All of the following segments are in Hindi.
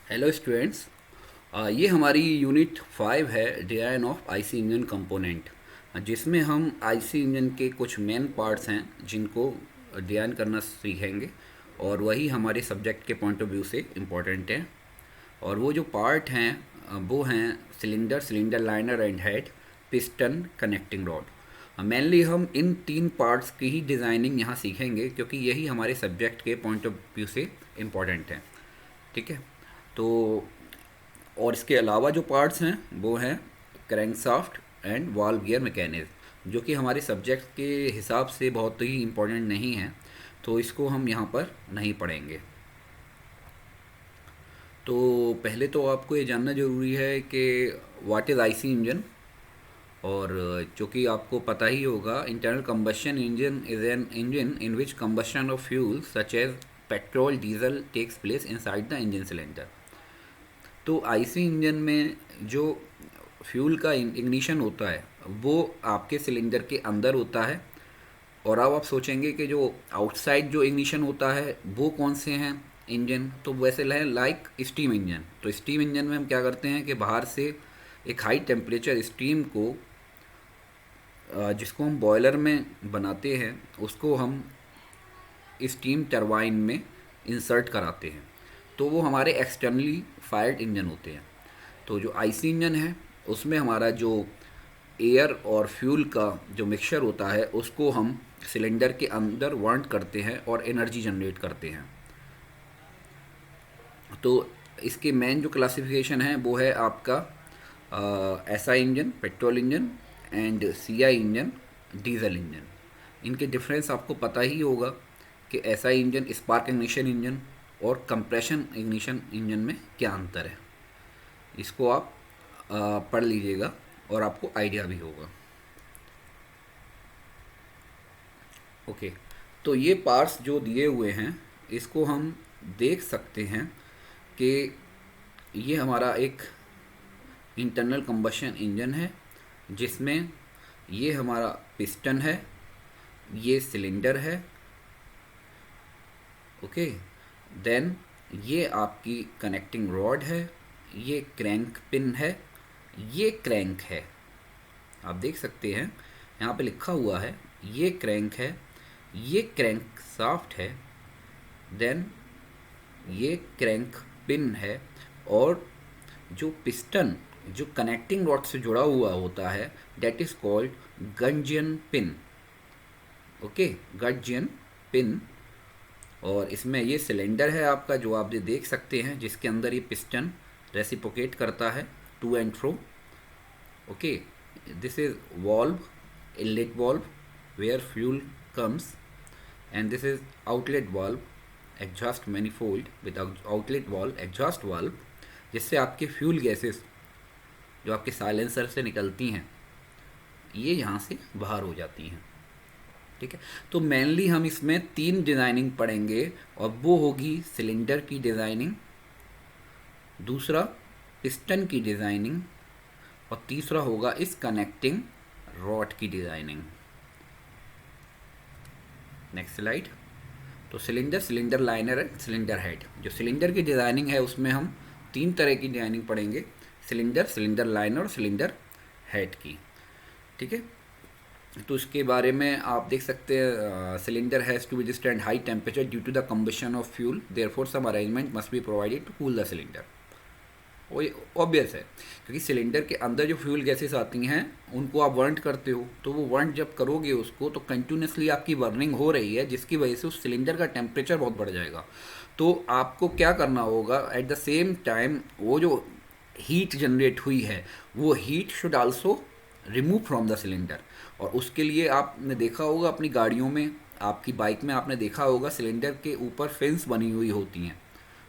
Hello students. ये हमारी यूनिट 5 है, design of IC engine component, जिसमें हम आईसी इंजन के कुछ मेन पार्ट्स हैं जिनको डिज़ाइन करना सीखेंगे। और वही हमारे सब्जेक्ट के पॉइंट ऑफ व्यू से इम्पोर्टेंट हैं। और वो जो पार्ट हैं वो हैं cylinder, cylinder liner and head, piston, connecting rod. Mainly हम इन तीन पार्ट्स की ही डिज़ाइनिंग यहाँ सीखेंगे, क्योंकि यही हमारे सब्जेक्ट के पॉइंट ऑफ व्यू से इम्पोर्टेंट हैं। ठीक है। तो और इसके अलावा जो पार्ट्स हैं वो हैं crankshaft and valve gear mechanism, जो कि हमारे सब्जेक्ट के हिसाब से बहुत ही इम्पोर्टेंट नहीं है, तो इसको हम यहाँ पर नहीं पढ़ेंगे। तो पहले तो आपको ये जानना ज़रूरी है कि व्हाट इज़ आईसी इंजन। और जो कि आपको पता ही होगा, internal combustion engine is an engine in which combustion of fuel such as petrol diesel takes place inside the engine cylinder. तो आईसी इंजन में जो फ्यूल का इग्निशन होता है वो आपके सिलेंडर के अंदर होता है। और अब आप सोचेंगे कि जो आउटसाइड जो इग्निशन होता है वो कौन से हैं इंजन, तो वैसे है लाइक स्टीम इंजन। तो स्टीम इंजन में हम क्या करते हैं कि बाहर से एक हाई टेम्परेचर स्टीम को, जिसको हम बॉयलर में बनाते हैं, उसको हम स्टीम टरबाइन में इंसर्ट कराते हैं। तो वो हमारे एक्सटर्नली फायर्ड इंजन होते हैं। तो जो आईसी इंजन है उसमें हमारा जो एयर और फ्यूल का जो मिक्सचर होता है उसको हम सिलेंडर के अंदर वार्म करते हैं और एनर्जी जनरेट करते हैं। तो इसके मेन जो क्लासिफिकेशन है वो है आपका SI engine petrol engine and CI engine diesel engine. इनके डिफरेंस आपको पता ही होगा कि SI engine spark ignition engine और कंप्रेशन इग्निशन इंजन में क्या अंतर है। इसको आप पढ़ लीजिएगा और आपको आइडिया भी होगा। ओके। तो ये पार्ट्स जो दिए हुए हैं इसको हम देख सकते हैं कि ये हमारा एक इंटरनल कंबशन इंजन है, जिसमें ये हमारा पिस्टन है, ये सिलेंडर है। ओके। देन ये आपकी कनेक्टिंग रॉड है, ये क्रैंक पिन है, ये क्रैंक है। आप देख सकते हैं यहाँ पे लिखा हुआ है, ये क्रैंक है, ये क्रैंक शाफ्ट है, देन ये क्रैंक पिन है। और जो पिस्टन जो कनेक्टिंग रॉड से जुड़ा हुआ होता है that is called gudgeon pin. Okay, gudgeon pin. और इसमें ये सिलेंडर है आपका, जो आप ये देख सकते हैं, जिसके अंदर ये पिस्टन रेसिप्रोकेट करता है to and fro. Okay, this is valve, inlet valve where fuel comes, and this is outlet valve, exhaust manifold with outlet valve, exhaust valve, जिससे आपके फ्यूल गैसेस जो आपके साइलेंसर से निकलती हैं ये यहाँ से बाहर हो जाती हैं। ठीक है। तो मेनली हम इसमें तीन डिज़ाइनिंग पढ़ेंगे, और वो होगी सिलेंडर की डिज़ाइनिंग, दूसरा पिस्टन की डिज़ाइनिंग, और तीसरा होगा इस कनेक्टिंग रॉड की डिज़ाइनिंग। Next slide. तो cylinder, cylinder liner and cylinder head. जो सिलेंडर की डिज़ाइनिंग है उसमें हम तीन तरह की डिज़ाइनिंग पढ़ेंगे, सिलेंडर, सिलेंडर लाइनर और सिलेंडर हेड की। ठीक है। तो इसके बारे में आप देख सकते हैं, cylinder has to withstand high temperature due to the combustion of fuel, therefore some arrangement must be provided to cool the cylinder. वो ऑब्वियस है, क्योंकि सिलेंडर के अंदर जो फ्यूल गैसेस आती हैं उनको आप वर्न करते हो, तो वो वर्न जब करोगे उसको तो कंटिन्यूसली आपकी बर्निंग हो रही है, जिसकी वजह से उस सिलेंडर का टेम्परेचर बहुत बढ़ जाएगा। तो आपको क्या करना होगा, एट द सेम टाइम वो जो हीट जनरेट हुई है वो heat should also remove from the cylinder. और उसके लिए आपने देखा होगा अपनी गाड़ियों में, आपकी बाइक में आपने देखा होगा सिलेंडर के ऊपर फिन्स बनी हुई होती हैं।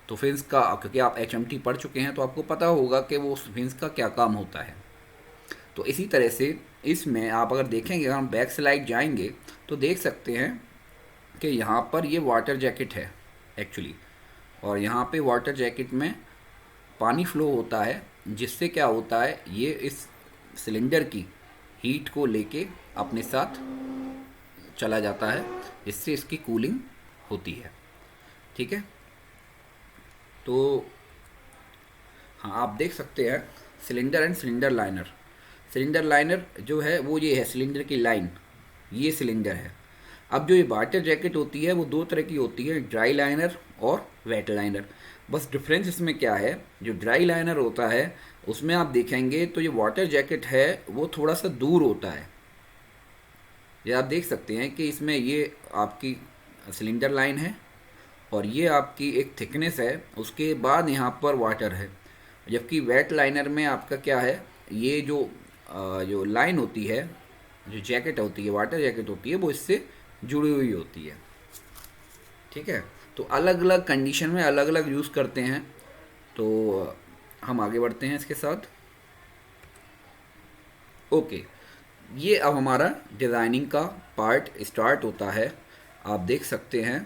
तो फिन्स का, क्योंकि आप HMT पढ़ चुके हैं तो आपको पता होगा कि वो फिन्स का क्या काम होता है। तो इसी तरह से इसमें आप अगर देखेंगे, अगर हम बैक स्लाइड जाएंगे तो देख सकते हैं कि यहाँ पर ये वाटर जैकेट है एक्चुअली, और यहाँ पे वाटर जैकेट में पानी फ्लो होता है, जिससे क्या होता है ये इस सिलेंडर की हीट को लेके अपने साथ चला जाता है, जिससे इसकी कूलिंग होती है। ठीक है। तो हाँ, आप देख सकते हैं cylinder and cylinder liner. Cylinder liner जो है वो ये है, सिलेंडर की लाइन, ये सिलेंडर है। अब जो ये वाटर जैकेट होती है वो दो तरह की होती है, ड्राई लाइनर और वेट लाइनर। बस डिफरेंस इसमें क्या है, जो ड्राई लाइनर होता है उसमें आप देखेंगे तो ये वाटर जैकेट है वो थोड़ा सा दूर होता है। ये आप देख सकते हैं कि इसमें ये आपकी सिलेंडर लाइन है और ये आपकी एक थिकनेस है, उसके बाद यहाँ पर वाटर है। जबकि वेट लाइनर में आपका क्या है, ये जो लाइन होती है, जो जैकेट होती है, वाटर जैकेट होती है, वो इससे जुड़ी हुई होती है। ठीक है, तो अलग अलग कंडीशन में अलग अलग यूज़ करते हैं। तो हम आगे बढ़ते हैं इसके साथ। ओके, ये अब हमारा डिज़ाइनिंग का पार्ट स्टार्ट होता है। आप देख सकते हैं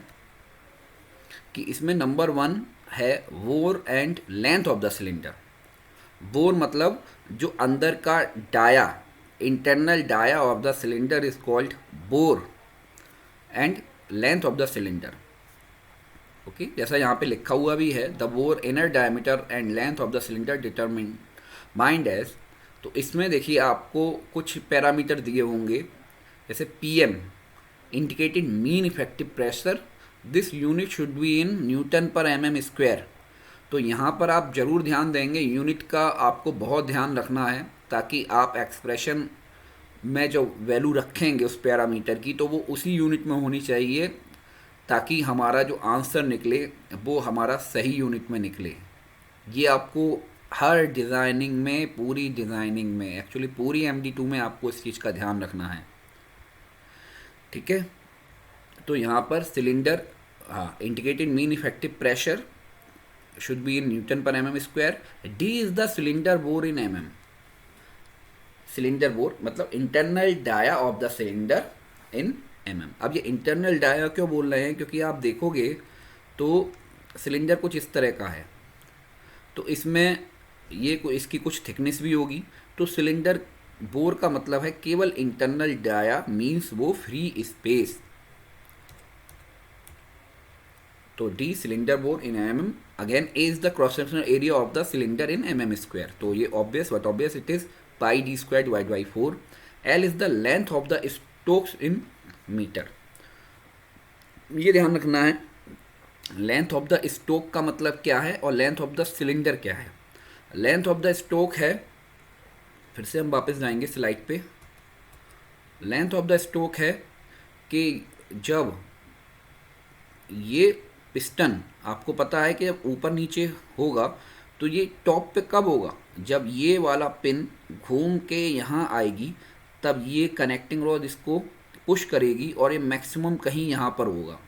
कि इसमें नंबर 1 है bore and length of the cylinder. Bore मतलब जो अंदर का dia, internal dia of the cylinder is called bore and length of the cylinder. Okay, जैसा यहाँ पे लिखा हुआ भी है, the bore inner diameter and length of the cylinder determined as. तो इसमें देखिए आपको कुछ पैरामीटर दिए होंगे, जैसे PM indicated mean effective pressure, this unit should be in newton per m square. तो यहाँ पर आप ज़रूर ध्यान देंगे, यूनिट का आपको बहुत ध्यान रखना है, ताकि आप एक्सप्रेशन में जो वैल्यू रखेंगे उस पैरामीटर की तो वो उसी यूनिट में होनी चाहिए, ताकि हमारा जो आंसर निकले वो हमारा सही यूनिट में निकले। ये आपको हर डिज़ाइनिंग में, पूरी डिज़ाइनिंग में, एक्चुअली पूरी MD2 में आपको इस चीज़ का ध्यान रखना है। ठीक है, तो यहाँ पर सिलेंडर, हाँ, indicated mean effective pressure should be in newton per m square. D is the cylinder bore in mm। Cylinder bore मतलब internal dia of the cylinder in mm। अब ये इंटरनल डाया क्यों बोल रहे हैं, क्योंकि आप देखोगे तो सिलेंडर कुछ इस तरह का है, तो इसमें इसकी कुछ थिकनेस भी होगी। तो सिलेंडर बोर का मतलब है केवल इंटरनल डाया, मीन्स वो फ्री स्पेस। तो D cylinder bore in mm, again A is the cross sectional area of the cylinder in mm square. तो ये obvious, what obvious, it is pi D square divide by 4। L is the length of the strokes in metre. ये ध्यान रखना है, लेंथ ऑफ द स्टोक का मतलब क्या है और लेंथ ऑफ द सिलेंडर क्या है। लेंथ ऑफ द स्टोक है, फिर से हम वापस जाएंगे स्लाइड पे। लेंथ ऑफ द स्टोक है कि जब ये पिस्टन, आपको पता है कि जब ऊपर नीचे होगा तो ये टॉप पे कब होगा, जब ये वाला पिन घूम के यहाँ आएगी तब ये कनेक्टिंग रॉड इसको पुश करेगी और ये मैक्सिमम कहीं यहाँ पर होगा।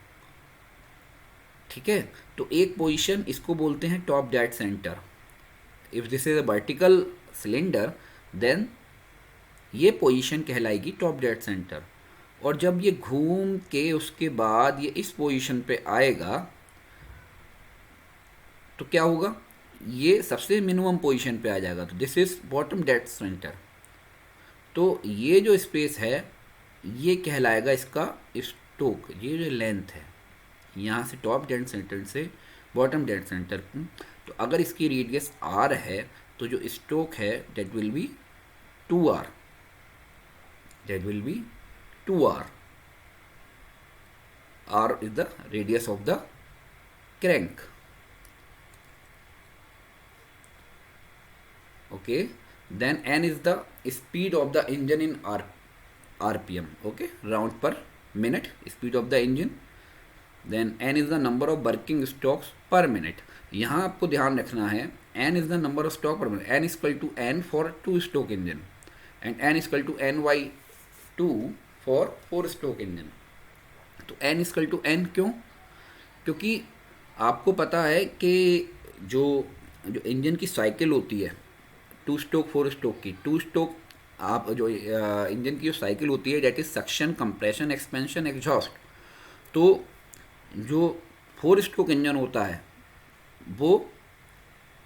ठीक है, तो एक पोजीशन इसको बोलते हैं top dead centre. If this is a vertical cylinder then ये पोजीशन कहलाएगी टॉप डेड सेंटर। और जब ये घूम के उसके बाद ये इस पोजीशन पे आएगा तो क्या होगा, ये सबसे मिनिमम पोजीशन पे आ जाएगा, तो this is bottom dead centre. तो ये जो स्पेस है ये कहलाएगा इसका स्टोक, ये जो लेंथ है यहाँ से टॉप डेड सेंटर से बॉटम डेड सेंटर। तो अगर इसकी रेडियस r है तो जो स्टोक है that will be 2r, that will be 2r। r is the radius of the crank। okay, then n is the speed of the engine in rpm, okay, round per minute, speed of the engine। then n is the number of working stocks per minute। यहाँ आपको ध्यान रखना है n is the number of stock per minute, n is equal to n for 2 stroke engine and n is equal to n by 2 for 4 stroke engine। तो n is equal to n क्यों, क्योंकि आपको पता है कि जो इंजन की साइकिल होती है 2 स्ट्रोक 4 स्ट्रोक की, 2 स्ट्रोक आप जो इंजन की जो साइकिल होती है that is suction, compression, expansion, exhaust. तो जो 4 स्ट्रोक इंजन होता है वो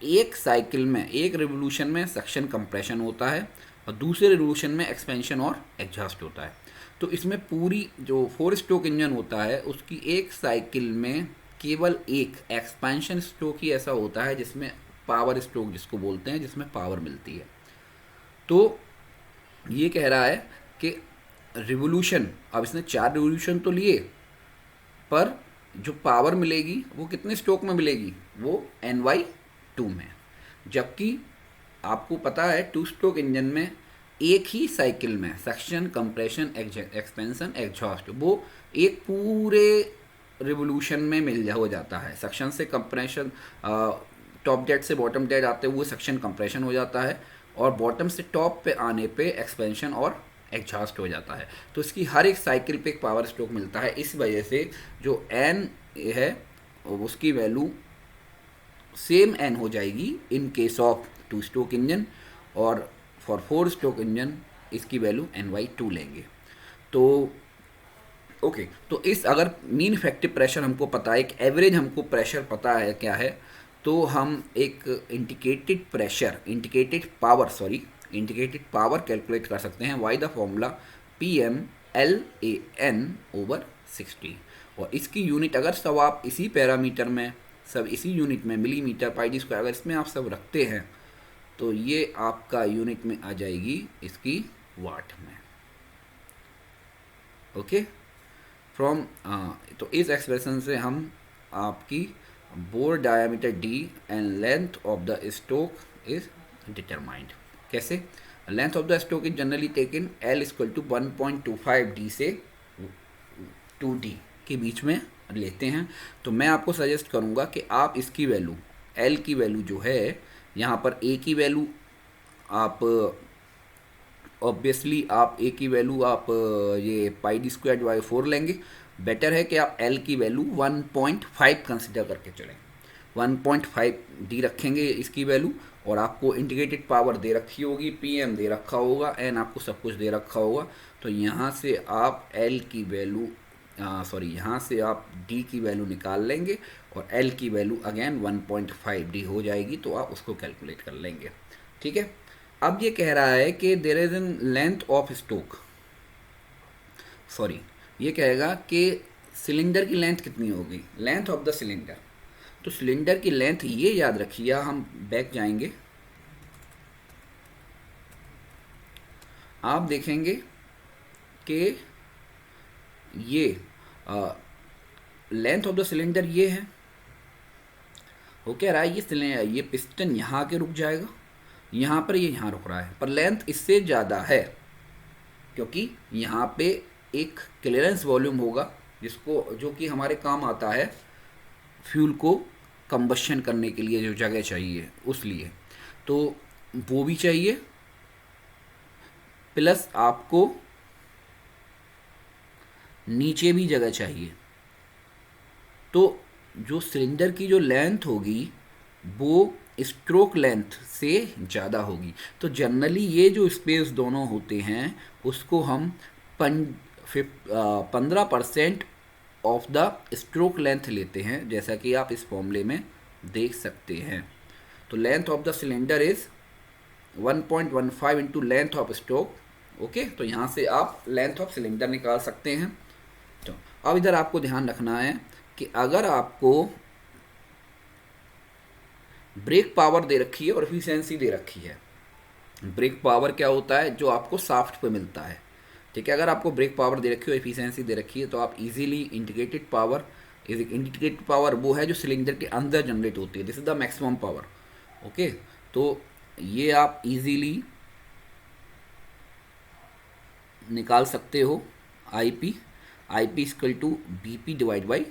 एक साइकिल में, एक रिवोल्यूशन में सक्शन कंप्रेशन होता है और दूसरे रिवोल्यूशन में एक्सपेंशन और एग्जॉस्ट होता है। तो इसमें पूरी जो 4 स्ट्रोक इंजन होता है उसकी एक साइकिल में केवल एक एक्सपेंशन स्ट्रोक ही ऐसा होता है जिसमें पावर स्ट्रोक जिसको बोलते हैं, जिसमें पावर मिलती है। तो ये कह रहा है कि रिवोल्यूशन, अब इसने 4 रिवोल्यूशन तो लिए, पर जो पावर मिलेगी वो कितने स्ट्रोक में मिलेगी, वो NY2 में। जबकि आपको पता है 2 स्ट्रोक इंजन में एक ही साइकिल में सक्शन, कंप्रेशन, एक्सपेंशन, एग्जॉस्ट, वो एक पूरे रिवोल्यूशन में मिल हो जाता है। सक्शन से कंप्रेशन, टॉप डेड से बॉटम डेड आते हुए सक्शन कंप्रेशन हो जाता है, और बॉटम से टॉप पे आने पे एक्सपेंशन और एग्जॉस्ट हो जाता है। तो इसकी हर एक साइकिल पे एक पावर स्ट्रोक मिलता है। इस वजह से जो n है उसकी वैल्यू सेम n हो जाएगी in case of 2 stroke engine, और फॉर 4 स्ट्रोक इंजन इसकी वैल्यू NY2 लेंगे। तो ओके, तो इस अगर मीन इफेक्टिव प्रेशर हमको पता है, एक एवरेज हमको प्रेशर पता है क्या है, तो हम एक इंडिकेटेड पावर कैलकुलेट कर सकते हैं। वाई द फॉर्मूला PM/LAN/60, और इसकी यूनिट अगर सब आप इसी पैरामीटर में, सब इसी यूनिट में, मिलीमीटर पाई डी स्क्वायर, अगर इसमें आप सब रखते हैं तो ये आपका यूनिट में आ जाएगी इसकी वाट में। ओके, फ्रॉम तो इस एक्सप्रेशन से हम आपकी bore diameter D and length of the stroke is determined. कैसे? Length of the stroke is generally taken L equal to 1.25 D से 2D के बीच में लेते हैं। तो मैं आपको सजेस्ट करूंगा कि आप इसकी वैल्यू, L की वैल्यू जो है, यहाँ पर A की वैल्यू आप ऑब्वियसली आप A की वैल्यू आप ये पाई डी स्क्वायर बाई 4 लेंगे। बेटर है कि आप L की वैल्यू 1.5 कंसिडर करके चलें। 1.5 D रखेंगे इसकी वैल्यू, और आपको इंटीग्रेटेड पावर दे रखी होगी, PM दे रखा होगा, N आपको सब कुछ दे रखा होगा। तो यहाँ से आप L की वैल्यू यहाँ से आप D की वैल्यू निकाल लेंगे, और L की वैल्यू अगेन 1.5 D हो जाएगी, तो आप उसको कैलकुलेट कर लेंगे। ठीक है, अब ये कह रहा है कि there is an length of stroke, ये कहेगा कि सिलेंडर की लेंथ कितनी होगी, लेंथ ऑफ द सिलेंडर। तो सिलेंडर की लेंथ ये याद रखिए, हम बैक जाएंगे, आप देखेंगे कि ये लेंथ ऑफ द सिलेंडर ये है। वो कह रहा है ये पिस्टन यहाँ के रुक जाएगा, यहाँ पर ये यहाँ रुक रहा है, पर लेंथ इससे ज़्यादा है, क्योंकि यहाँ पे एक क्लियरेंस वॉल्यूम होगा जो कि हमारे काम आता है फ्यूल को कंबशन करने के लिए, जो जगह चाहिए उस लिए, तो वो भी चाहिए, प्लस आपको नीचे भी जगह चाहिए। तो जो सिलेंडर की जो लेंथ होगी वो स्ट्रोक लेंथ से ज़्यादा होगी। तो जनरली ये जो स्पेस दोनों होते हैं उसको हम 15% ऑफ द स्ट्रोक लेंथ लेते हैं, जैसा कि आप इस फॉर्मूले में देख सकते हैं। तो length of the cylinder is 1.15 into length of stroke. Okay, तो यहाँ से आप लेंथ ऑफ सिलेंडर निकाल सकते हैं। तो अब इधर आपको ध्यान रखना है कि अगर आपको ब्रेक पावर दे रखी है और एफिशिएंसी दे रखी है, ब्रेक पावर क्या होता है, जो आपको शाफ्ट पे मिलता है। ठीक है, अगर आपको ब्रेक पावर दे रखी है और एफिशिएंसी दे रखी है, तो आप इजीली इंटीग्रेटेड पावर वो है जो सिलेंडर के अंदर जनरेट होती है, this is the maximum power. Okay, तो ये आप इजीली निकाल सकते हो। IP equal to BP divide by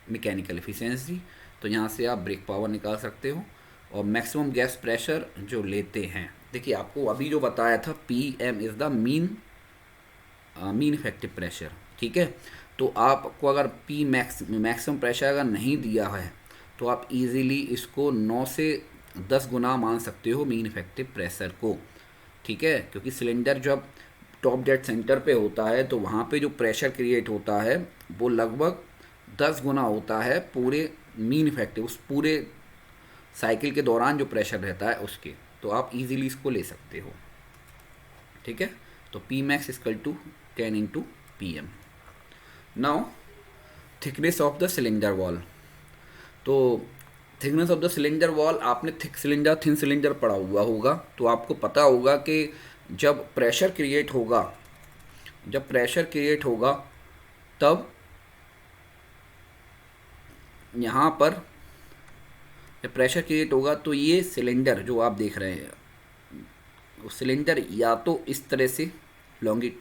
mechanical efficiency. तो यहाँ से आप ब्रेक पावर निकाल सकते हो, और मैक्सिमम गैस प्रेशर जो लेते हैं, देखिए आपको अभी जो बताया था PM is the mean effective pressure. ठीक है, तो आपको अगर मैक्सिमम प्रेशर अगर नहीं दिया है तो आप इजीली इसको 9 से 10 गुना मान सकते हो मीन इफेक्टिव प्रेशर को। ठीक है, क्योंकि सिलेंडर जब टॉप डेड सेंटर पे होता है तो वहाँ पे जो प्रेशर क्रिएट होता है वो लगभग 10 गुना होता है पूरे मीन इफेक्टिव, उस पूरे साइकिल के दौरान जो प्रेशर रहता है उसके। तो आप इजीली इसको ले सकते हो। ठीक है, तो Pmax equal to 10 into PM। Now thickness of the cylinder wall. तो thickness of the cylinder wall, आपने थिक सिलेंडर थिन सिलेंडर पढ़ा हुआ होगा, तो आपको पता होगा कि जब प्रेशर क्रिएट होगा, तब यहाँ पर जब प्रेशर क्रिएट होगा तो ये सिलेंडर जो आप देख रहे हैं, वो सिलेंडर या तो इस तरह से लॉन्गी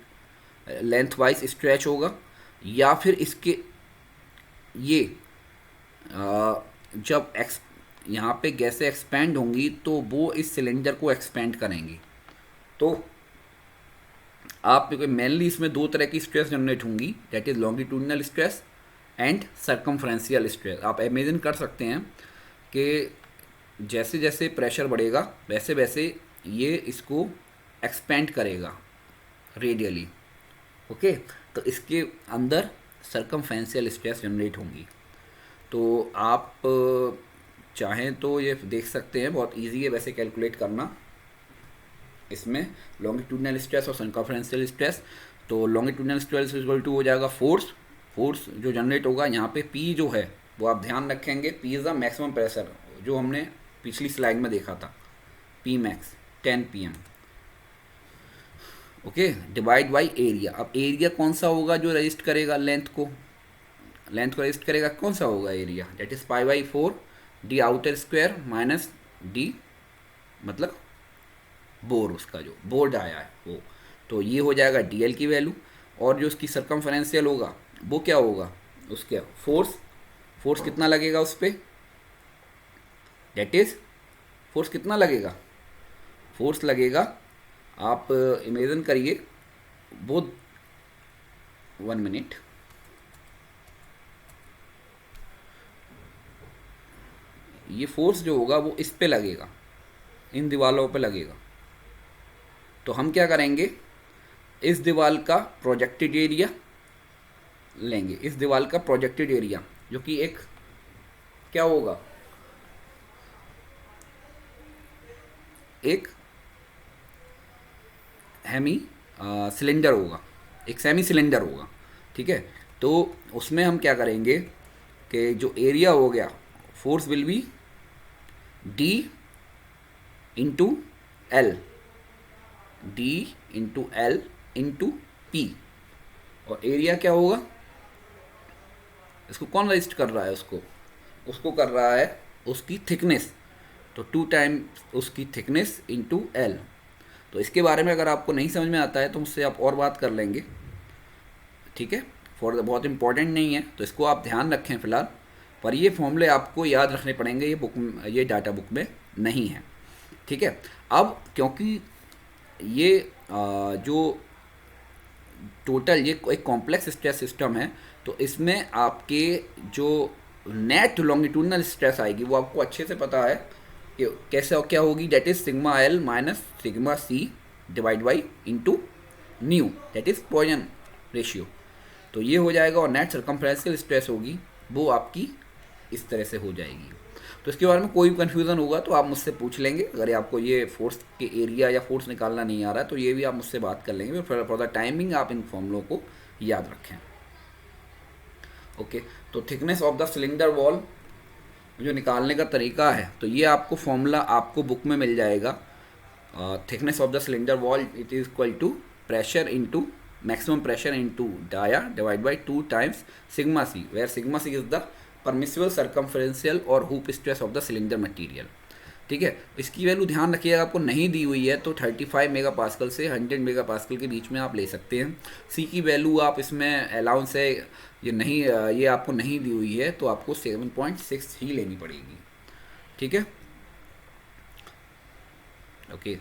लेंथ वाइज स्ट्रेच होगा, या फिर इसके ये जब यहाँ पे गैसें एक्सपैंड होंगी तो वो इस सिलेंडर को एक्सपैंड करेंगी। तो आप मेनली इसमें दो तरह की स्ट्रेस जनरेट होंगी, that is longitudinal stress and circumferential stress. आप इमेजिन कर सकते हैं कि जैसे जैसे प्रेशर बढ़ेगा वैसे वैसे ये इसको एक्सपेंड करेगा रेडियली। ओके, तो इसके अंदर सर्कमफ्रेंशियल स्ट्रेस जनरेट होंगी। तो आप चाहें तो ये देख सकते हैं, बहुत इजी है वैसे कैलकुलेट करना इसमें लॉन्गिट्यूडनल स्ट्रेस और सर्कमफ्रेंशियल स्ट्रेस। तो लॉन्गिट्यूडनल स्ट्रेस इक्वल टू हो जाएगा फोर्स जो जनरेट होगा यहाँ पे, पी जो है वो आप ध्यान रखेंगे, P is the maximum pressure, जो हमने पिछली स्लाइड में देखा था, P max 10 pm। Okay, divide by area. अब एरिया कौन सा होगा जो रजिस्ट करेगा लेंथ को रजिस्ट करेगा, कौन सा होगा area, that is pi by 4 D outer square minus D मतलब बोर, उसका जो बोर्ड आया है वो। तो ये हो जाएगा डीएल की वैल्यू, और जो उसकी सर्कमफरेंशियल होगा वो क्या होगा, उसके फोर्स कितना लगेगा उस पर, दैट इज फोर्स कितना लगेगा, फोर्स लगेगा, आप इमेजिन करिए वो 1 मिनट, ये फोर्स जो होगा वो इस पे लगेगा, इन दीवारों पे लगेगा। तो हम क्या करेंगे, इस दीवार का प्रोजेक्टेड एरिया लेंगे, इस दीवार का प्रोजेक्टेड एरिया जो कि एक क्या होगा, एक हेमी सिलेंडर होगा, एक सेमी सिलेंडर होगा। ठीक है, तो उसमें हम क्या करेंगे कि जो एरिया हो गया, force will be D into L, D into L into P, और एरिया क्या होगा, इसको कौन रजिस्ट कर रहा है, उसको कर रहा है उसकी थिकनेस, तो 2 टाइम्स उसकी थिकनेस इंटू एल। तो इसके बारे में अगर आपको नहीं समझ में आता है तो मुझसे आप और बात कर लेंगे, ठीक है, बहुत इंपॉर्टेंट नहीं है, तो इसको आप ध्यान रखें फ़िलहाल। पर ये फॉर्मूले आपको याद रखने पड़ेंगे, ये डाटा बुक में नहीं है। ठीक है, अब क्योंकि ये जो टोटल ये एक कॉम्प्लेक्स स्ट्रेस सिस्टम है, तो इसमें आपके जो नेट लॉन्गिट्यूडनल स्ट्रेस आएगी वो आपको अच्छे से पता है कि कैसे और क्या होगी, that is sigma L minus sigma C divide by into nu, that is Poisson ratio. तो ये हो जाएगा, और नेट सर्कमफ्रेंशियल स्ट्रेस होगी वो आपकी इस तरह से हो जाएगी। तो इसके बारे में कोई भी कन्फ्यूज़न होगा तो आप मुझसे पूछ लेंगे, अगर आपको ये फोर्स के एरिया या फोर्स निकालना नहीं आ रहा है तो ये भी आप मुझसे बात कर लेंगे। फॉर द टाइमिंग आप इन फॉर्मूलों को याद रखें। ओके, तो thickness of the cylinder wall जो निकालने का तरीका है, तो ये आपको फॉर्मूला आपको बुक में मिल जाएगा। Thickness of the cylinder wall it is equal to pressure into maximum pressure into dia divide by 2 times sigma C, where sigma C is the permissible circumferential or hoop stress of the cylinder material. ठीक है, इसकी वैल्यू ध्यान रखिएगा, आपको नहीं दी हुई है तो 35 मेगापास्कल से 100 मेगापास्कल के बीच में आप ले सकते हैं। सी की वैल्यू आप इसमें अलाउंस है, ये आपको नहीं दी हुई है तो आपको 7.6 ही लेनी पड़ेगी। ठीक है, ओके,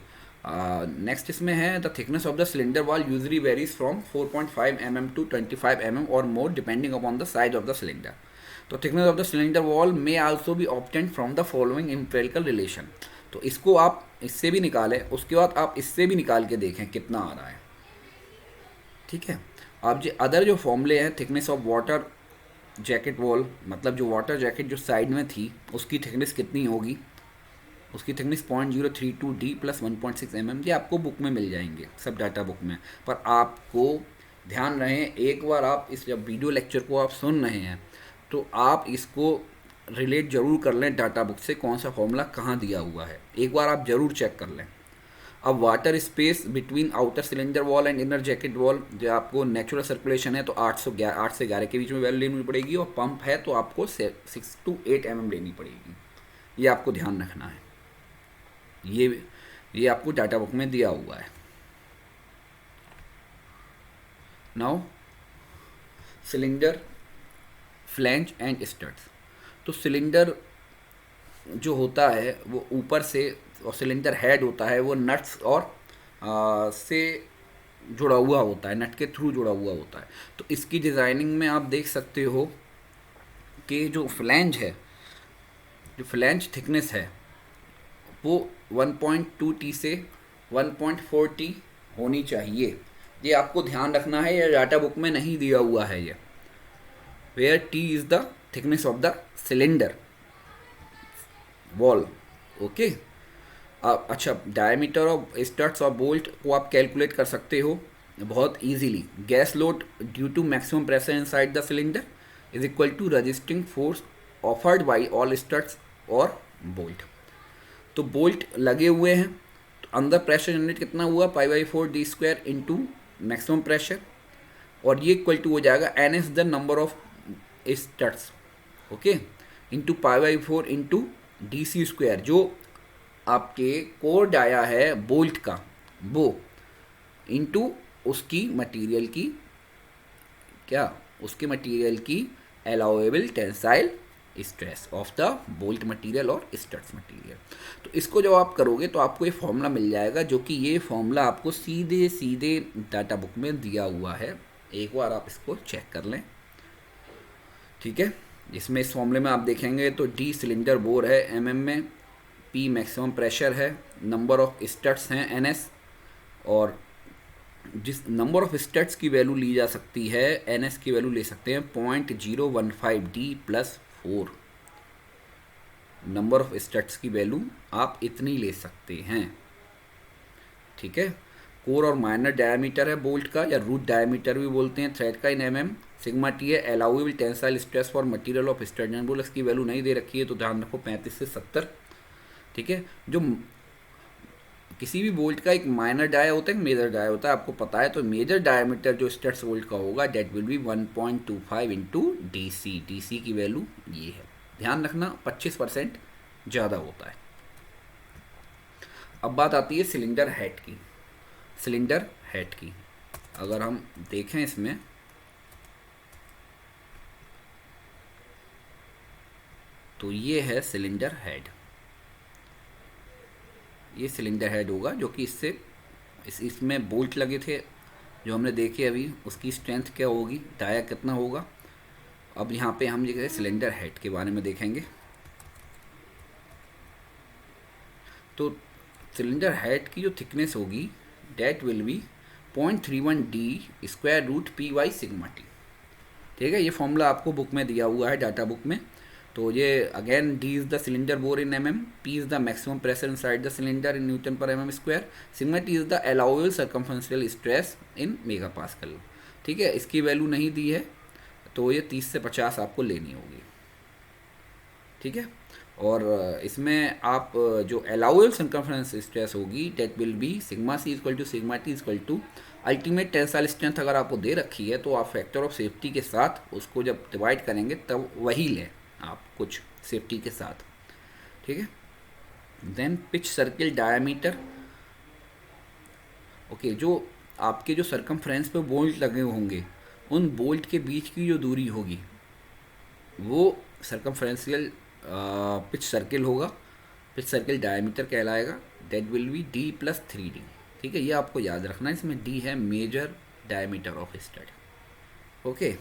नेक्स्ट इसमें है the thickness of the cylinder wall usually varies from 4.5 mm to 25 mm और more depending upon the size of the cylinder. तो thickness of the cylinder wall may also be obtained from the following empirical relation. तो इसको आप इससे भी निकालें, उसके बाद आप इससे भी निकाल के देखें कितना आ रहा है। ठीक है, आप जो अदर जो फॉर्मूले हैं, thickness of water jacket wall, मतलब जो वाटर जैकेट जो साइड में थी उसकी थिकनेस कितनी होगी, उसकी थिकनेस 0.032 डी प्लस 1.6 mm, ये आपको बुक में मिल जाएंगे, सब डाटा बुक में। पर आपको ध्यान रहे, एक बार आप इस जब वीडियो लेक्चर को आप सुन रहे हैं तो आप इसको रिलेट ज़रूर कर लें डाटा बुक से, कौन सा फॉर्मूला कहाँ दिया हुआ है, एक बार आप ज़रूर चेक कर लें। अब water space between outer cylinder wall and inner jacket wall, जो आपको नेचुरल सर्कुलेशन है तो 8 से 11 के बीच में वैल्यू लेनी पड़ेगी, और पंप है तो आपको 6 to 8 mm लेनी पड़ेगी। ये आपको ध्यान रखना है, ये आपको डाटा बुक में दिया हुआ है। Now cylinder flange and studs. तो सिलेंडर जो होता है वो ऊपर से, और सिलेंडर हेड होता है वो नट्स और से जुड़ा हुआ होता है, नट के थ्रू जुड़ा हुआ होता है। तो इसकी डिज़ाइनिंग में आप देख सकते हो कि जो फ्लैंज है, जो फ्लैंज थिकनेस है वो 1.2 T से 1.4 T होनी चाहिए। ये आपको ध्यान रखना है, ये डाटा बुक में नहीं दिया हुआ है ये। Where T is the thickness of the cylinder wall. Okay, अच्छा, डायमीटर ऑफ स्टड्स और बोल्ट को आप कैलकुलेट कर सकते हो बहुत easily. Gas load due to maximum pressure inside the cylinder is equal to resisting force offered by all studs और बोल्ट। तो बोल्ट लगे हुए हैं तो अंदर प्रेशर जनरेट कितना हुआ, π/4 d² इंटू मैक्सिमम प्रेशर, और ये इक्वल टू हो जाएगा NS the number of studs, okay, into π/4 into DC², जो आपके कोर डाया है बोल्ट का वो, इंटू उसकी मटेरियल की, क्या उसके मटेरियल की allowable tensile stress of the bolt material और स्टड्स मटेरियल। तो इसको जब आप करोगे तो आपको ये फॉर्मूला मिल जाएगा, जो कि ये फॉर्मूला आपको सीधे सीधे डाटा बुक में दिया हुआ है। एक बार आप इसको चेक कर लें, ठीक है। इसमें इस फॉर्मूले में आप देखेंगे तो D सिलेंडर बोर है mm में, P मैक्सिमम प्रेशर है, नंबर ऑफ स्टड्स हैं NS, और जिस नंबर ऑफ स्टड्स की वैल्यू ली जा सकती है NS की वैल्यू ले सकते हैं 0.015 D + 4। नंबर ऑफ स्टड्स की वैल्यू आप इतनी ले सकते हैं, ठीक है। कोर और माइनर डायमीटर है बोल्ट का, या रूट डायमीटर भी बोलते हैं, थ्रेड का इन mm। सिग्मा T है allowable tensile stress for material of stud, बोल इसकी वैल्यू नहीं दे रखी है तो ध्यान रखो 35 से 70, ठीक है। जो किसी भी बोल्ट का एक माइनर डाया होता है, एक मेजर डाया होता है, आपको पता है। तो मेजर डायमीटर जो स्टड्स बोल्ट का होगा that will be 1.25 into DC की वैल्यू ये है, ध्यान रखना 25% ज़्यादा होता है। अब बात आती है सिलेंडर हेड की। सिलेंडर हेड की अगर हम देखें इसमें, तो ये है सिलेंडर हेड, ये सिलेंडर हेड होगा, जो कि इसमें बोल्ट लगे थे जो हमने देखे अभी, उसकी स्ट्रेंथ क्या होगी, डाया कितना होगा। अब यहाँ पे हम ये सिलेंडर हेड के बारे में देखेंगे। तो सिलेंडर हेड की जो थिकनेस होगी that will be 0.31 D² Py sigma T, ठीक है। ये फॉर्मूला आपको बुक में दिया हुआ है, डाटा बुक में। तो ये again D is the cylinder bore in mm, P is the maximum pressure inside the cylinder in newton per mm², sigma T is the allowable circumferential stress in megapascal, ठीक है। इसकी वैल्यू नहीं दी है तो ये 30 से 50 आपको लेनी होगी, ठीक है। और इसमें आप जो अलाउेबल सर्कमफरेंस स्ट्रेस होगी that will be sigma C equal to sigma T equal to ultimate tensile strength. अगर आपको दे रखी है तो आप फैक्टर ऑफ सेफ्टी के साथ उसको जब डिवाइड करेंगे तब वही लें आप, कुछ सेफ्टी के साथ, ठीक है। Then pitch circle diameter, okay, जो आपके जो सर्कमफ्रेंस पे बोल्ट लगे होंगे उन बोल्ट के बीच की जो दूरी होगी वो सर्कमफ्रेंशियल पिच सर्किल होगा, पिच सर्किल डायमीटर कहलाएगा, that will be D + 3D, ठीक है। ये आपको याद रखना है, इसमें D है major diameter of stud, okay.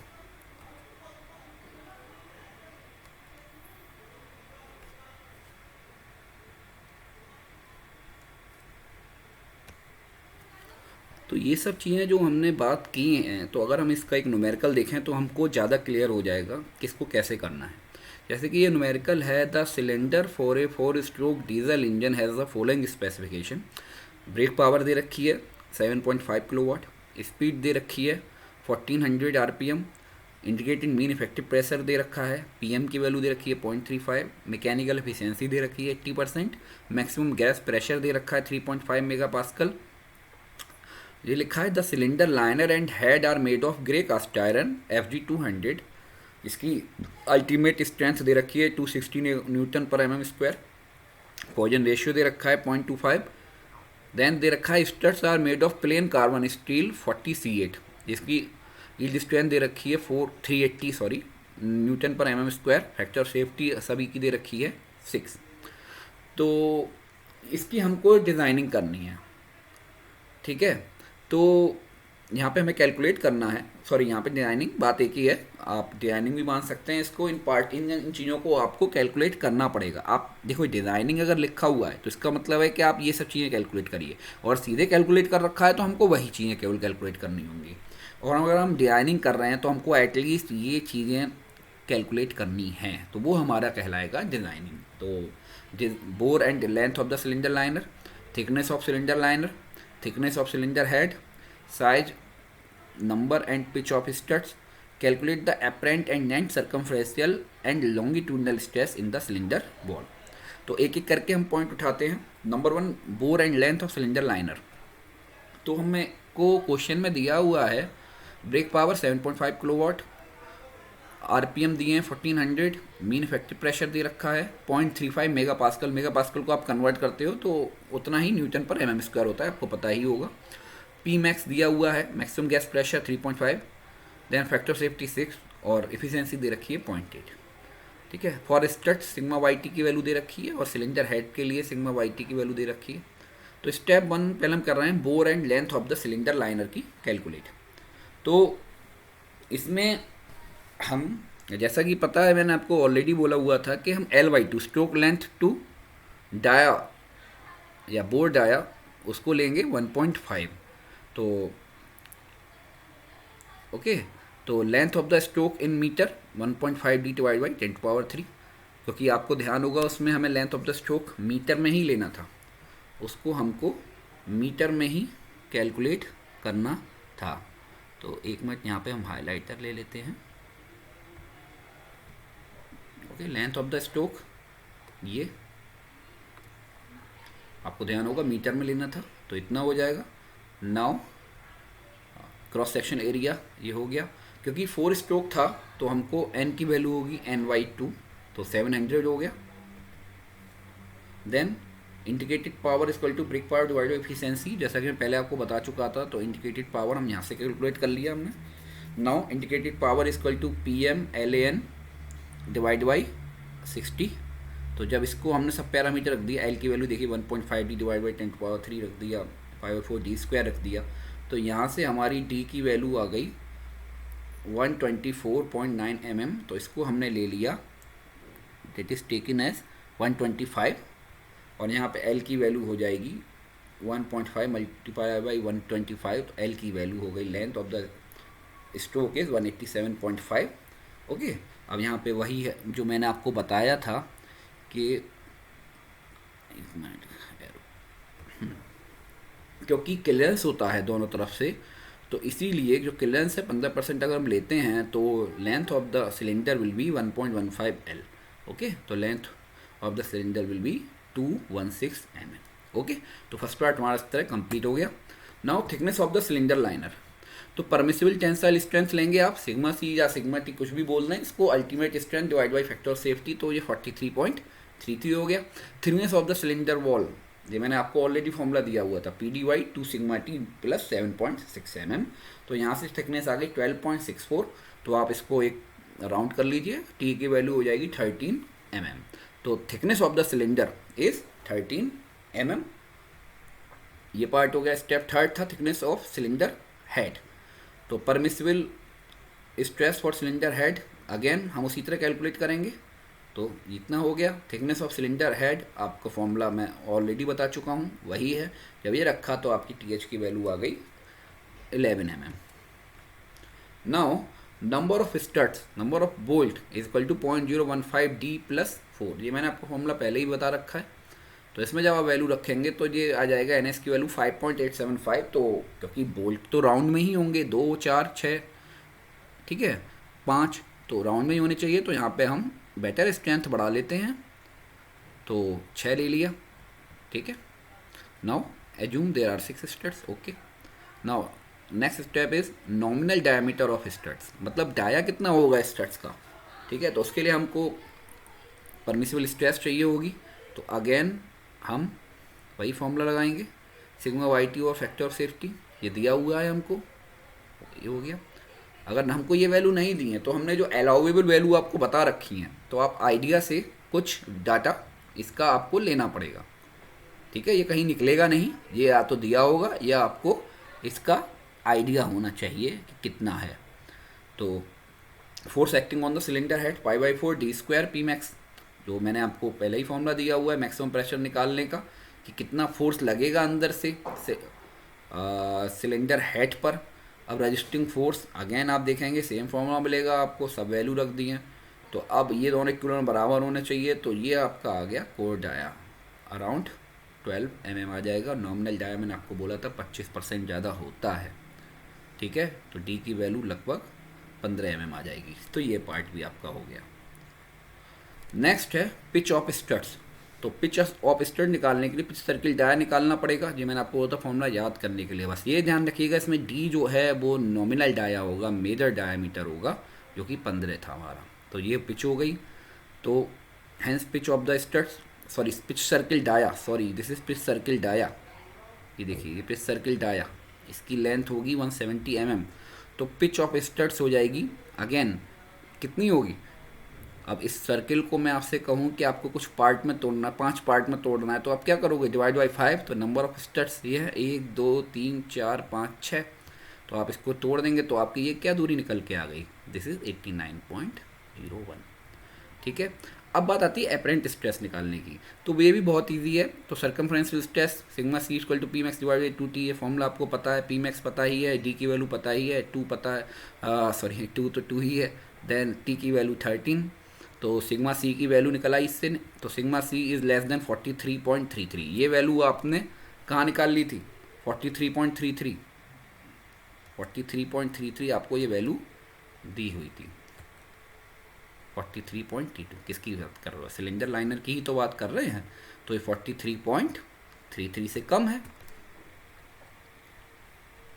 तो ये सब चीज़ें जो हमने बात की हैं, तो अगर हम इसका एक न्यूमेरिकल देखें तो हमको ज़्यादा क्लियर हो जाएगा कि इसको कैसे करना है। जैसे कि ये न्यूमेरिकल है, the cylinder for a four stroke diesel engine has the following specification. Brake power दे रखी है 7.5 किलोवाट, स्पीड दे रखी है 1400 RPM, indicated mean effective pressure दे रखा है, पीएम की वैल्यू दे रखी है 0.35, मैकेनिकल एफिशिएंसी दे रखी है 80%, मैक्सिमम गैस प्रेशर दे रखा है 3.5 मेगा पास्कल। ये लिखा है the cylinder liner and head are made of grey cast iron FG200। इसकी अल्टीमेट स्ट्रेंथ दे रखी है 260 Newton per mm²। Poisson ratio दे रखा है 0.25। देन दे रखा है studs are made of plain carbon steel 40C8। जिसकी यील्ड स्ट्रेंथ दे रखी है 380 Newton per mm²। Factor safety सभी की दे रखी है 6। तो इसकी हमको डिज़ाइनिंग करनी है, ठीक है। तो यहाँ पे हमें कैलकुलेट करना है, सॉरी यहाँ पे डिज़ाइनिंग बात एक ही है, आप डिज़ाइनिंग भी मान सकते हैं इसको। इन चीज़ों को आपको कैलकुलेट करना पड़ेगा। आप देखो डिज़ाइनिंग अगर लिखा हुआ है तो इसका मतलब है कि आप ये सब चीज़ें कैलकुलेट करिए, और सीधे कैलकुलेट कर रखा है तो हमको वही चीज़ें केवल कैलकुलेट करनी होंगी। और अगर हम डिज़ाइनिंग कर रहे हैं तो हमको एटलीस्ट ये चीज़ें कैलकुलेट करनी हैं, तो वो हमारा कहलाएगा डिज़ाइनिंग। तो bore and length of the cylinder liner, thickness of cylinder liner, thickness of cylinder head, size, number and pitch of studs, calculate the apparent and net circumferential and longitudinal stress in the cylinder wall। तो एक एक करके हम पॉइंट उठाते हैं। Number 1, bore and length of cylinder liner. तो हमें को क्वेश्चन में दिया हुआ है ब्रेक पावर 7.5 किलोवाट, आरपीएम दिए हैं 1400, मीन इफेक्टिव प्रेशर दे रखा है 0.35 मेगा पास्कल। मेगा पास्कल को आप कन्वर्ट करते हो तो उतना ही न्यूटन पर mm² होता है, आपको पता ही होगा। पी मैक्स दिया हुआ है, maximum gas pressure 3.5, then factor safety 6, और एफिशिएंसी दे रखी है 0.8, ठीक है। For stud sigma Y T की वैल्यू दे रखी है, और सिलेंडर हेड के लिए सिग्मा वाई टी की वैल्यू दे रखी है। तो स्टेप 1 पहले हम कर रहे हैं bore and length of the cylinder liner की कैलकुलेट। तो इसमें हम, जैसा कि पता है मैंने आपको ऑलरेडी बोला हुआ था कि हम L/2 stroke length to dia या बोर डाया उसको लेंगे 1.5। तो ओके, तो length of the stroke in metre 1.5D divide by 10⁻3, क्योंकि आपको ध्यान होगा उसमें हमें length of the stroke metre में ही लेना था, उसको हमको मीटर में ही कैलकुलेट करना था। तो एक मिनट यहाँ पे हम हाइलाइटर ले लेते हैं। Okay, length of the stroke ये आपको ध्यान होगा मीटर में लेना था, तो इतना हो जाएगा। नाउ क्रॉस सेक्शन एरिया ये हो गया, क्योंकि 4 स्ट्रोक था तो हमको n की वैल्यू होगी n/2, तो 700 हो गया। Then indicated power equal to brake power divide by efficiency, जैसा कि मैं पहले आपको बता चुका था, तो इंडिकेटेड पावर हम यहाँ से कैलकुलेट कर लिया हमने। Now indicated power equal to PM LAN divide by 60। तो जब इसको हमने सब पैरामीटर रख दिया, L की वैल्यू देखिए 1.5D डिवाइड बाई 10⁻3 रख दिया, 5/4D² रख दिया, तो यहाँ से हमारी D की वैल्यू आ गई 124.9 mm। तो इसको हमने ले लिया, दैट इज टेकन एज 125, और यहाँ पे L की वैल्यू हो जाएगी 1.5 मल्टीप्लाई बाई 125, तो L की वैल्यू हो गई, length of the stroke is 187.5। Okay, अब यहाँ पे वही है जो मैंने आपको बताया था कि एक मिनट, क्योंकि क्लियरेंस होता है दोनों तरफ से, तो इसीलिए जो क्लियरेंस है 15% अगर हम लेते हैं तो length of the cylinder will be 1.15 L। Okay, तो length of the cylinder will be 216 mm। Okay, तो फर्स्ट पार्ट हमारा इस तरह कंप्लीट हो गया। Now thickness of the cylinder liner. तो परमिसिबल टेंसाइल स्ट्रेंथ लेंगे आप, सिग्मा सी या सिग्मा टी कुछ भी बोल रहे हैं इसको, ultimate strength divide by factor safety, तो ये 43.33 हो गया। Thickness of the cylinder wall, ये मैंने आपको ऑलरेडी फॉर्मूला दिया हुआ था, PD/2 sigma T plus 7.6 mm। तो यहाँ से थिकनेस आ गई 12.64, तो आप इसको एक राउंड कर लीजिए, टी की वैल्यू हो जाएगी 13 mm। तो thickness of the cylinder is 13 mm। ये पार्ट हो गया। स्टेप 3 था थिकनेस ऑफ सिलेंडर हेड। तो permissible stress for cylinder head, again हम उसी तरह कैलकुलेट करेंगे। तो इतना हो गया। थिकनेस ऑफ सिलेंडर हेड आपको फॉर्मूला मैं ऑलरेडी बता चुका हूँ, वही है। जब ये रखा तो आपकी TH की वैल्यू आ गई 11 mm। Now number of studs, number of bolt is equal to 0.015D + 4। ये मैंने आपको फॉर्मूला पहले ही बता रखा है। तो इसमें जब आप वैल्यू रखेंगे तो ये आ जाएगा NS की वैल्यू 5.875। तो क्योंकि बोल्ट तो राउंड में ही होंगे, 2, 4, 6, ठीक है, 5, तो राउंड में ही होने चाहिए, तो यहाँ पे हम बेटर स्ट्रेंथ बढ़ा लेते हैं, तो 6 ले लिया, ठीक है। Now assume there are 6 studs, okay. Now next step is nominal diameter of studs, मतलब डाया कितना होगा स्टड्स का, ठीक है। तो उसके लिए हमको परमिसिबल स्ट्रेस चाहिए होगी, तो अगेन हम वही फॉर्मूला लगाएंगे, सिग्मा वाई टी और फैक्टर ऑफ सेफ्टी, ये दिया हुआ है हमको, ये हो गया। अगर हमको ये वैल्यू नहीं दी है तो हमने जो अलाउेबल वैल्यू आपको बता रखी हैं, तो आप आइडिया से कुछ डाटा इसका आपको लेना पड़ेगा, ठीक है। ये कहीं निकलेगा नहीं, ये या तो दिया होगा या आपको इसका आइडिया होना चाहिए कि कितना है। तो force acting on the cylinder head π/4 d² P max, जो मैंने आपको पहले ही फॉर्मूला दिया हुआ है मैक्सिमम प्रेशर निकालने का, कि कितना फोर्स लगेगा अंदर से सिलेंडर हेड पर। अब रजिस्टिंग फोर्स अगेन आप देखेंगे सेम फॉर्मूला मिलेगा आपको, सब वैल्यू रख दिए। तो अब ये दोनों इक्विवेलेंट बराबर होने चाहिए, तो ये आपका आ गया कोर डाया अराउंड 12 mm आ जाएगा। नॉमिनल डाया मैंने आपको बोला था 25% ज़्यादा होता है, ठीक है। तो डी की वैल्यू लगभग 15 mm आ जाएगी, तो ये पार्ट भी आपका हो गया। नेक्स्ट है पिच ऑफ स्टड्स, तो पिच ऑफ स्टड निकालने के लिए पिच सर्किल डाया निकालना पड़ेगा, जी मैंने आपको बोला था फॉर्मूला याद करने के लिए। बस ये ध्यान रखिएगा, इसमें डी जो है वो नॉमिनल डाया होगा, मेजर डायामीटर होगा, जो कि 15 था हमारा। तो ये पिच हो गई, तो hence pitch of the studs, sorry pitch circle dia, sorry this is pitch circle dia, ये देखिए ये पिच सर्किल डाया, इसकी लेंथ होगी 170 mm। तो पिच ऑफ स्टड्स हो जाएगी अगेन कितनी होगी। अब इस सर्किल को मैं आपसे कहूँ कि आपको कुछ पार्ट में तोड़ना, 5 पार्ट में तोड़ना है, तो आप क्या करोगे, डिवाइड बाई 5, तो नंबर ऑफ स्टड्स ये है 1 2 3 4 5 6, तो आप इसको तोड़ देंगे तो आपकी ये क्या दूरी निकल के आ गई, दिस इज 89.01, ठीक है। अब बात आती है एपरेंट स्ट्रेस निकालने की, तो ये भी बहुत इजी है। तो circumferential stress sigma C equal to P max divide by 2t, ये फॉर्मूला आपको पता है, पी मैक्स पता ही है, डी की वैल्यू पता ही है, 2 पता है, सॉरी 2 तो 2 ही है, देन टी की वैल्यू 13, तो सिग्मा सी की वैल्यू निकला इससे, तो sigma C is less than 43.33, ये वैल्यू आपने कहाँ निकाल ली थी, 43.33, 43.33 आपको ये वैल्यू दी हुई थी। 43.32 किसकी बात कर रहे हो, सिलेंडर लाइनर की ही तो बात कर रहे हैं, तो ये 43.33 से कम है,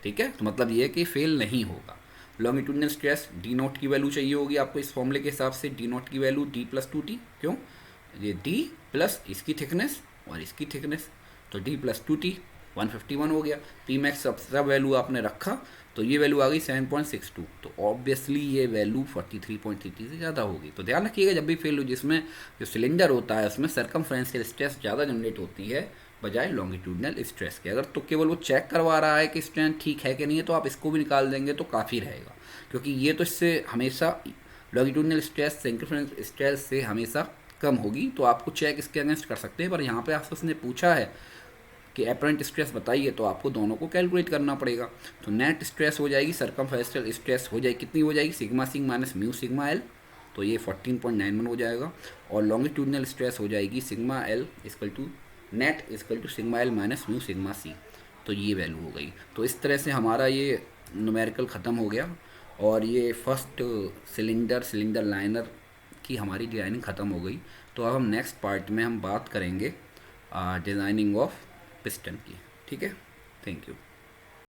ठीक है। तो मतलब ये कि फेल नहीं होगा। लॉन्गिट्यूडनल स्ट्रेस डी नॉट की वैल्यू चाहिए होगी आपको इस फॉर्मूले के हिसाब से, डी नॉट की वैल्यू डी प्लस 2t, क्यों, ये डी प्लस इसकी थिकनेस और इसकी थिकनेस, तो डी प्लस 2t 151 हो गया। पी मैक्स सब वैल्यू आपने रखा, तो ये वैल्यू आ गई 7.62, तो ऑब्वियसली ये वैल्यू 43.33 से ज़्यादा होगी। तो ध्यान रखिएगा जब भी फेल हो, जिसमें जो सिलेंडर होता है उसमें सर्कमफ्रेंशियल स्ट्रेस ज़्यादा जनरेट होती है बजाय लॉन्गिट्यूडनल स्ट्रेस के। अगर तो केवल वो चेक करवा रहा है कि स्ट्रेंथ ठीक है कि नहीं है, तो आप इसको भी निकाल देंगे तो काफ़ी रहेगा, क्योंकि ये तो इससे हमेशा लॉन्गिट्यूडनल स्ट्रेस सर्कमफ्रेंशियल स्ट्रेस से हमेशा कम होगी, तो आपको चेक इसके अगेंस्ट कर सकते हैं। पर यहाँ पे आपसे उसने पूछा है कि एपरेंट स्ट्रेस बताइए, तो आपको दोनों को कैलकुलेट करना पड़ेगा। तो नेट स्ट्रेस हो जाएगी, सर्कमफ्रेंशियल स्ट्रेस हो जाएगी, कितनी हो जाएगी, सिग्मा सिंग माइनस म्यू सिग्मा एल, तो ये 14.91 हो जाएगा। और लॉन्गिट्यूडनल स्ट्रेस हो जाएगी sigma L equal to net equal to sigma L minus mu sigma C, तो ये वैल्यू हो गई। तो इस तरह से हमारा ये न्यूमेरिकल ख़त्म हो गया, और ये फर्स्ट सिलेंडर लाइनर की हमारी डिज़ाइनिंग ख़त्म हो गई। तो अब हम नेक्स्ट पार्ट में हम बात करेंगे डिज़ाइनिंग ऑफ पिस्टन की, ठीक है। Thank you.